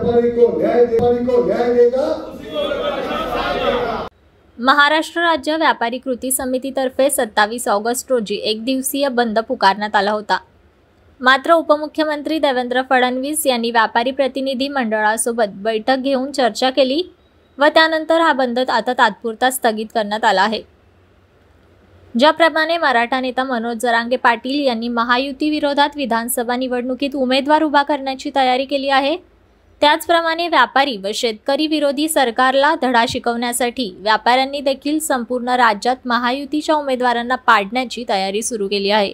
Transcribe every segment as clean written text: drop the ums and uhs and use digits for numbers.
व्यापारी को न्याय देगा। महाराष्ट्र राज्य व्यापारी कृती समितीतर्फे 27 ऑगस्ट रोजी एक दिवसीय बंद पुकारण्यात आला होता। मात्र उपमुख्यमंत्री देवेंद्र फडणवीस यांनी व्यापारी प्रतिनिधी मंडळासोबत बैठक घेऊन चर्चा केली व त्यानंतर हा बंद आता तात्पुरता स्थगित करण्यात आला आहे। ज्याप्रमाणे मराठा नेता मनोज जरांगे पाटील यांनी महायुती विरोधात विधानसभा निवडणुकीत उमेदवार उभा करण्याची तयारी केली आहे, त्याचप्रमाणे व्यापारी व शेतकरी विरोधी सरकारला धडा शिकवण्यासाठी व्यापाऱ्यांनी देखील संपूर्ण राज्यात महायुतीच्या उमेदवारांना पाडण्याची तयारी सुरू केली आहे।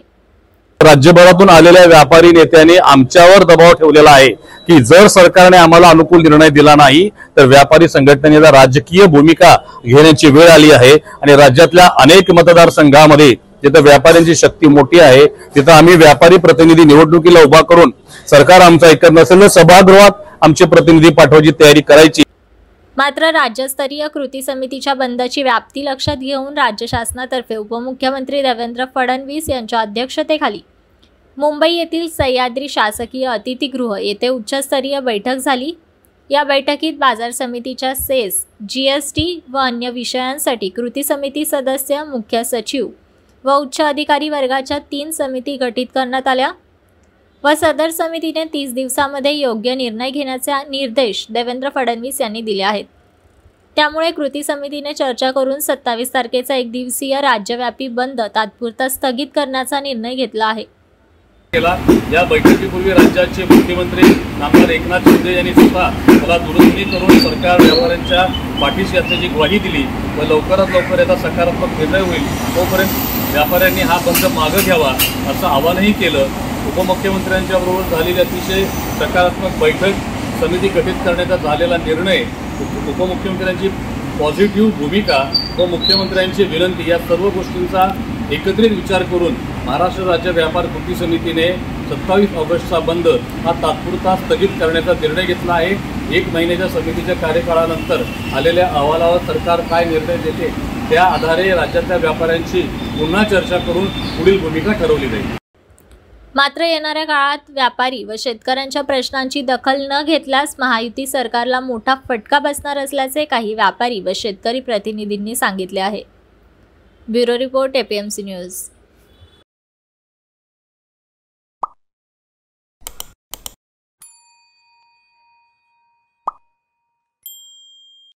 राज्यभरातून आलेल्या व्यापारी नेत्यांनी आमच्यावर दबाव ठेवलेला आहे की जर सरकारने आम्हाला अनुकूल निर्णय दिला नाही तर व्यापारी संघटनेला राजकीय भूमिका घेण्याची वेळ आली आहे आणि राज्यातल्या अनेक मतदारसंघामध्ये जिथे व्यापाऱ्यांची शक्ती मोठी आहे तिथे आम्ही व्यापारी प्रतिनिधी निवडणुकीला उभा करून सरकार आमचा ऐकत नसेल तर सभागृहात आमचे प्रतिनिधी पाठवायची तयारी करायची। मात्र राज्यस्तरीय कृती समितीच्या बंदची व्याप्ती लक्षात घेऊन राज्य शासनातर्फे उपमुख्यमंत्री देवेंद्र फडणवीस यांच्या अध्यक्षतेखाली मुंबई येथील सह्याद्री शासकीय अतिथीगृह येथे उच्चस्तरीय बैठक झाली। या बैठकीत बाजार समितीच्या सेस, जीएसटी व अन्य विषयांसाठी कृती समिती सदस्य, मुख्य सचिव व उच्च अधिकारी वर्गाच्या 3 समिती गठीत करण्यात आल्या व सदर समितीने 30 दिवसांमध्ये योग्य निर्णय घेण्याचे निर्देश देवेंद्र फडणवीस यांनी दिले आहेत। त्यामुळे कृती समितीने चर्चा करून 27 तारखेचा एक दिवसीय राज्यव्यापी बंद तात्पुरता स्थगित करण्याचा निर्णय घेतला आहे। या बैठकीपूर्वी राज्याचे मुख्यमंत्री नामदार एकनाथ शिंदे यांनी सुद्धा मला दूरध्वनी करून सरकार व्यापाऱ्यांच्या पाठीशी असल्याची ग्वाही दिली व लवकरात लवकर याचा सकारात्मक निर्णय होईल तोपर्यंत व्यापाऱ्यांनी हा बंद मागे घ्यावा असं आवाहनही केलं। उपमुख्यमंत्र्यांच्या बरोबर झालेली अतिशय सकारात्मक बैठक, समिती गठीत करण्याचा झालेला निर्णय, उपमुख्यमंत्र्यांची पॉझिटिव्ह भूमिका व मुख्यमंत्र्यांची विनंती या सर्व गोष्टींचा एकत्रित विचार करून महाराष्ट्र राज्य व्यापार कृती समितीने 27 ऑगस्टचा बंद हा तात्पुरता स्थगित करण्याचा निर्णय घेतला आहे। 1 महिन्याच्या समितीच्या कार्यकाळानंतर आलेल्या अहवालावर सरकार काय निर्णय देते त्या आधारे राज्यातल्या व्यापाऱ्यांची पुन्हा चर्चा करून पुढील भूमिका ठरवली जाईल। मात्र येणाऱ्या काळात व्यापारी व शेतकऱ्यांच्या प्रश्नांची दखल न घेतल्यास महायुती सरकारला मोठा फटका बसणार असल्याचे काही व्यापारी व शेतकरी प्रतिनिधींनी सांगितले आहे। Bureau report, APMC news.